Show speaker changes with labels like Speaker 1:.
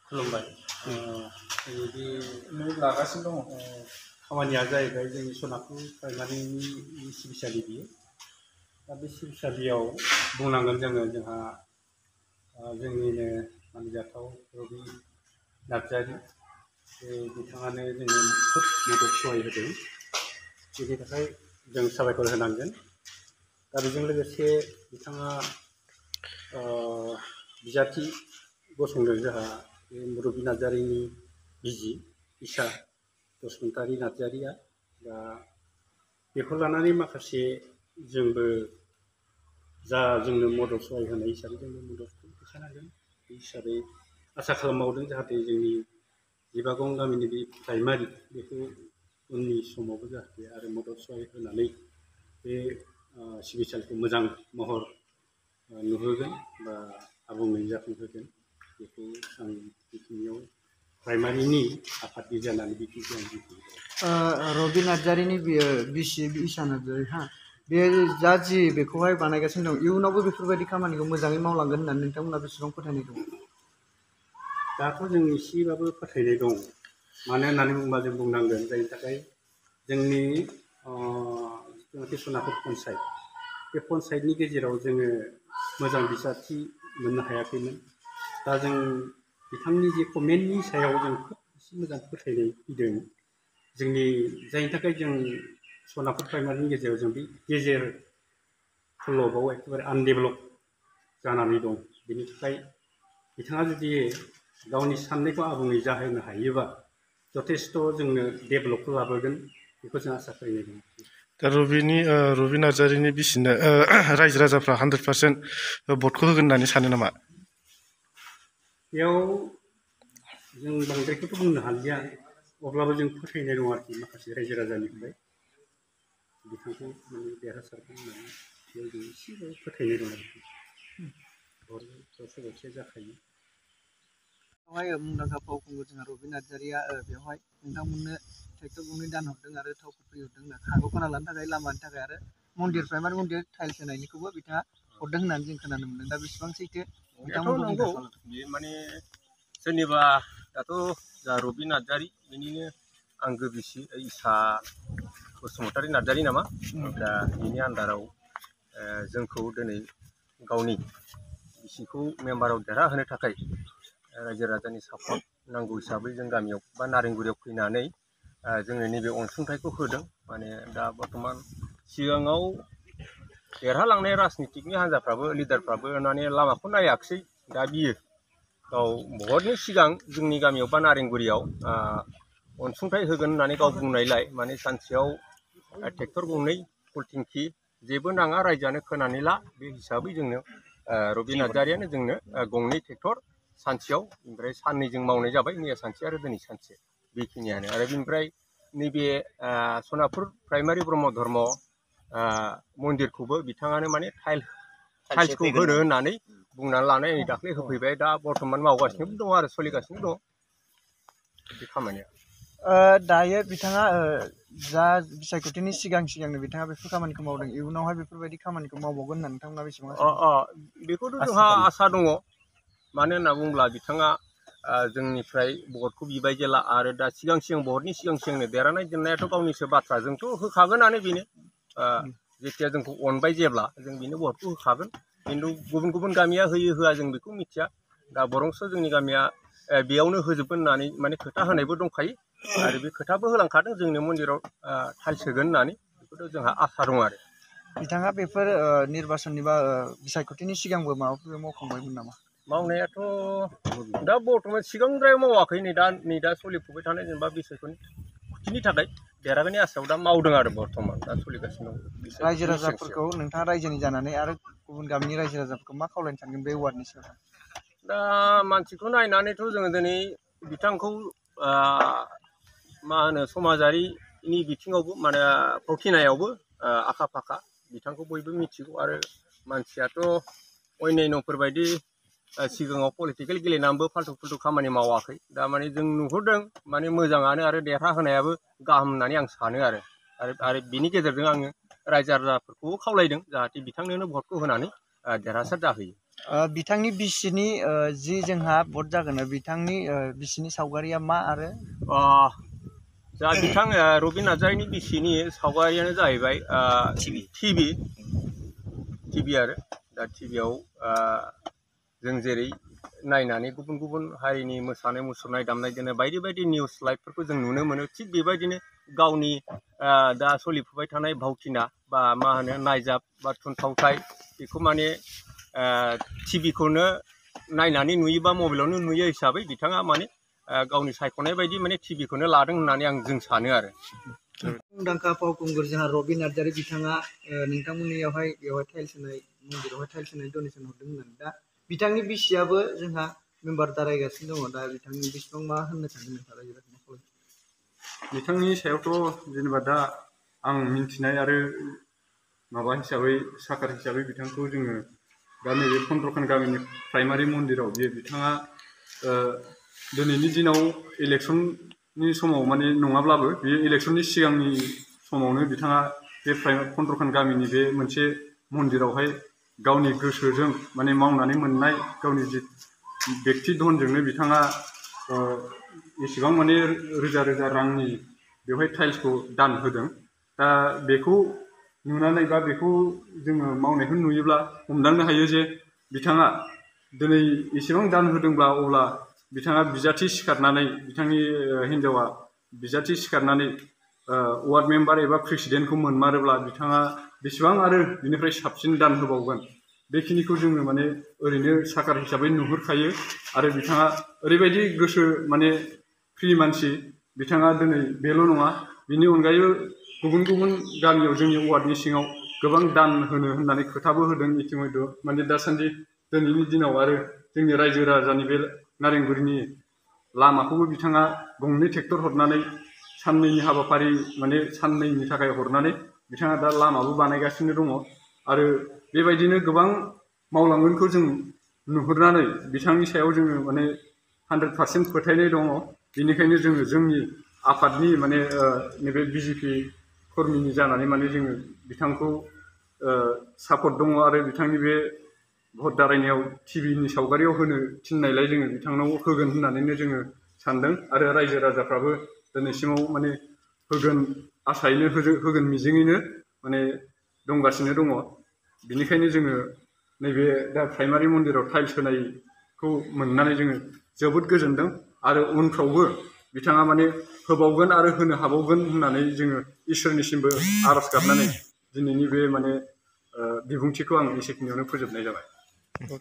Speaker 1: खुलुमबाय बे लागासिनो दङ खामानिया जाहैबाय जोंनि सनापुर प्राइमारिनि सिबिसालि बियो दा बे सिबिसालियाव बुंनांगोन जोंहा जोंनिनो मानिजाथाव रबि नार्जारि बिथाङानो जोंनो खोब मदद सहाय होदों बेनि थाखाय जों साबायखर होनांगोन दा बेजों लोगोसे बिथाङा बिजाथि गसंदों जोंहा रबि नार्जारिनि बिजि इसा बसुमतारी नार्जारिया दा बेखौ लानानै माखासे जोंबो जा जोंनो मदद सहाय होनाय हिसाबै जोंबो मददखौ होखानांगोन बे हिसाबै आसा खालामबावदों जाहाथे जोंनि जिबागं गामिनि बे प्राइमारि बेखौ उननि समावबो जाहाथे आरो मदद सहाय होनानै बे सिबिसालिखौ मोजां महर नुहोगोन बा आबुङै जाफुंहोगोन बेखौ आं बेखिनियाव प्राइमारिनि आफादगिरि जानानै बेखिनिखौ आं
Speaker 2: रबि नार्जारिनि बिसि इसा नार्जारि बे जा जि बेखौहाय बानायगासिनो दं इयुनावबो बेफोरबायदि खामानिखौ मोजाङै मावलांगोन होननानै नोंथांमोना बेसेबां फोथायनाय दं?
Speaker 1: दाथ' जों एसेबाबो फोथायनाय दं मानो होननानै बुङोबा जों बुंनांगोन जायनि थाखाय जोंनि जिथुनाखि सनापुर पन्सायत बे पन्सायतनि गेजेराव जोङो मोजां बिजाथि मोननो हायाखैमोन दा जों बिथांनि जे कमेन्टनि सायाव जों खोब एसे मोजां फोथायनाय फैदों जोंनि जायनि थाखाय जों सनापुर प्राइमारिनि गेजेराव जों बे गेजेर खलबाव एखेबारे आनडेभेलप जानानै दं बेनि थाखाय बिथाङा जुदि गावनि साननायखौ आबुङै जाहोनो हायोबा जथेस्थ' जोंनो डेभेलपखौ लाबोगोन बेखौ जों आसा खालामनाय दं।
Speaker 3: दा रबि नार्जारिनि बिसिनो रायजो राजाफ्रा 100% भटखौ होगोन होननानै सानो नामा?
Speaker 1: बेयाव जों बांद्रायखौथ' बुंनो हालिया अब्लाबो जों फोथायनाय दं आरोखि माखासे रायजो राजानिफ्राय बिथांखौ माने देरहासारगोन होननानै बेयाव जों एसेबाबो फोथायनाय दं आरोखि गरसे जाखायो।
Speaker 2: मुंदांखा फावखुंगुर जोंहा रबि नार्जारिया बेवहाय नोंथांमोननो ट्रेक्टर गंनै दान हरदों आरो थाव गुबै हरदों होनना हाखौ खोना लानो थाखाय लामानि थाखाय आरो मन्दिर प्राइमारि मन्दिर टाइल्स होनायनिखौबो बिथाङा हरदों होननानै जों खोनानो मोनदों दा बेसेबां सैथो
Speaker 4: नंगौ बेयो माने सोरनिबा दाथ' जा रबि नार्जारि बेनिनो आंगो बिसि इसा बसुमतारी नार्जारि नामा दा बेनि आन्दाराव जोंखौ दिनै गावनि बिसिखौ मेम्बाराव देरहाहोनो थाखाय रायजो राजानि सापर्ट नांगौ हिसाबै जों गामियाव बा नारेंगुरियाव फैनानै जोंनो नैबे अनसुंथाइखौ होदों माने दा बर्थमान सिगाङाव देरहालांनाय राजनितिकनि हान्जाफ्राबो लिडारफ्राबो माने लामाखौ नायाखिसै दा बियो गाव भटनि सिगां जोंनि गामियाव बा नारेंगुरियाव अनसुंथाइ होगोन होननानै गाव बुंनायलाय माने सानसेयाव ट्रेक्टर गंनै फुल टेंकि जेबो नाङा रायजोआनो खोनानै ला बे हिसाबै जोंनो रबि नार्जारियानो जोंनो गंनै ट्रेक्टर सानसेयाव ओमफ्राय साननैजों मावनाय जाबाय मैया सानसे आरो दिनै सानसे बेखिनियानो आरो बेनिफ्राय नैबे सनापुर प्राइमारि ब्रह्म धर्म मन्दिरखौबो बिथाङानो माने टाइल्सखौ होनो होननानै बुंनानै लानाय दाख्लै होफैबाय दा बर्थमान मावगासिनो दं आरो सोलिगासिनो दं बे खामानिया।
Speaker 2: दायो बिथाङा जा बिसायख'थिनि सिगांनो बिथाङा बेफोर खामानिखौ मावदों इयुनावहाय बेफोरबायदि खामानिखौ मावबावगोन होननानै नोंथांमोना बेसेबां
Speaker 4: बेखौथ' जोंहा आसा दङ मानो होनना बुङोब्ला बिथाङा जोंनिफ्राय भटखौ बिबाय जेला आरो दा सिगां भटनि सिगांनो देरहानाय जेननायाथ' गावनिसो बाथ्रा जोंथ' होखागोनानो बेनो जेथिया जोंखौ अनबाय जेब्ला जों बेनो भटखौ होखागोन खिन्थु गुबुन गामिया होयो होआ जों बेखौ मिथिया दा बरंस' जोंनि गामिया बेयावनो होजोबगोन होननानै माने खोथा होनायबो दंखायो आरो बे खोथाबो होलांखादों जोंनो मन्दिराव टाइल्स होगोन होननानै बेखौथ' जोंहा आसा दं आरो।
Speaker 2: बिथाङा बेफोर निर्बासननि बा बिसायख'थिनि सिगांबो माबाफोर मावखांबायमोन नामा?
Speaker 4: मावनायाथ' दा बर्थमान सिगांद्राय मावाखै नै दा सोलिफुबाय थानाय जेनेबा बिसायख'थिनि थाखाय देरहागोननि आसायाव दा मावदों आरो बर्थमान दा सोलिगासिनो दं।
Speaker 2: रायजो राजाफोरखौ नोंथाङा रायजोनि जानानै आरो गुबुन गामिनि रायजो राजाफोरखौ मा खावलायनो सानगोन बे वार्डनि सायाव?
Speaker 4: दा मानसिखौ नायनानैथ' जोङो दिनै बिथांखौ मा होनो समाजारिनि बिथिङावबो माने फावथिनायावबो आखा फाखा बिथांखौ बयबो मिथिगौ आरो मानसियाथ' अन्यान्यफोरबायदि सिगाङाव पलिटिकेल गेलेनानैबो फाल्थु खामानि मावाखै दा माने जों नुहुरदों माने मोजाङानो आरो देरहाहोनायाबो गाहाम होननानै आं सानो आरो बिनि गेजेरजों आङो रायजो राजाफोरखौबो खावलायदों जाहाथे बिथांनोनो भटखौ होनानै देरहासार जाहोयो।
Speaker 2: बिथांनि बिसिनि जि जोंहा भट जागोन बिथांनि बिसिनि सावगारिया मा आरो
Speaker 4: जा बिथां रबि नार्जारिनि बिसिनि सावगारियानो जाहैबाय टिभि आरो दा टिभियाव जों जेरै नायनानै गुबुन गुबुन हारिनि मोसानाय मुसुरनाय दामनाय देनाय बायदि बायदि निउस लाइभफोरखौ जों नुनो मोनो थिग बेबायदिनो गावनि दा सोलिफुबाय थानाय भावथिना बा मा होनो नायजाब बा थुनफावथाय बेखौ माने टिभिखौनो नायनानै नुयोबा मबाइलावनो नुयो हिसाबै बिथाङा माने गावनि सायख'नाय बायदि माने टिभिखौनो लादों होननानै जों सानो आरो
Speaker 2: मुंदांखा फावखुंगुर जोंहा रबि नार्जारि बिथाङा नोंथांमोननियावहाय बेवहाय टाइल्स होनाय मन्दिरावहाय टाइल्स होनाय डनेसन हरदों होननानै दा बिथांनि बिसियाबो जोंहा मेम्बार दारायगासिनो दङ दा बिथांनि बेसेबां मा होननो सानदों नोंथाङा रायजो राजाखौ
Speaker 1: बिथांनि सायावथ' जेनेबा दा आं मिन्थिनाय आरो माबा हिसाबै साखार हिसाबै बिथांखौ जोङो दा नैबे फन्द्रखान गामिनि प्राइमारि मन्दिराव बे बिथाङा दिनैनि दिनाव इलेक्सननि समाव माने नङाब्लाबो बे इलेक्सननि सिगांनि समावनो बिथाङा बे फन्द्रखान गामिनि बे मोनसे मन्दिरावहाय गावनि गोसोजों माने मावनानै मोननाय गावनि जि बेक्ति धनजोंनो बिथाङा एसेबां माने रोजा रोजा रांनि बेवहाय टाइल्सखौ दान होदों दा बेखौ नुनानै बा बेखौ जोङो मावनायखौ नुयोब्ला हमदांनो हायो जे बिथाङा दिनै एसेबां दान होदोंब्ला अब्ला बिथाङा बिजाथि सिखारनानै बिथांनि हिन्जावा बिजाथि सिखारनानै वार्ड मेम्बार एबा प्रेसिडेन्टखौ मोनमारोब्ला बिथाङा बेसेबां आरो बिनिफ्राय साबसिन दान होबावगोन बेखिनिखौ जोङो माने ओरैनो साखार हिसाबै नुहुरखायो आरो बिथाङा ओरैबायदि गोसो माने फ्रि मानसि बिथाङा दिनै बेल' नङा बिनि अनगायैबो गुबुन गुबुन गामियाव जोंनि वार्डनि सिङाव गोबां दान होनो होननानै खोथाबो होदों इतिमध्य माने दासान्दि दिनैनि दिनाव आरो जोंनि रायजो राजानि बे नारेंगुरिनि लामाखौबो बिथाङा गंनै ट्रेक्टर हरनानै साननैनि हाबाफारि माने साननैनि थाखाय हरनानै बिथाङा दा लामाबो बानायगासिनो दङ आरो बेबायदिनो गोबां मावलांगोनखौ जों नुहुरनानै बिथांनि सायाव जोङो माने 100% फोथायनाय दङ बेनिखायनो जोङो जोंनि आफादनि माने नैबे बिजेपि कर्मिनि जानानै माने जोङो बिथांखौ सापर्ट दङ आरो बिथांनि बे भट दारायनायाव टिभिनि सावगारियाव होनो थिननायलाय जोङो बिथांनाव होगोन होननानैनो जोङो सानदों आरो रायजो राजाफ्राबो दिनैसिमाव माने होगोन आसायैनो होगोन मिजिङैनो माने दंगासिनो दङ बिनिखायनो जोङो नैबे दा प्राइमारि मन्दिराव टाइल्स होनायखौ मोननानै जोङो जोबोद गोजोनदों आरो उनफ्रावबो बिथाङा माने होबावगोन आरो होनो हाबावगोन होननानै जोङो इसोरनिसिमबो आर'ज गाबनानै दिनैनि बे माने बिबुंथिखौ आं एसेखिनियावनो फोजोबनाय जाबाय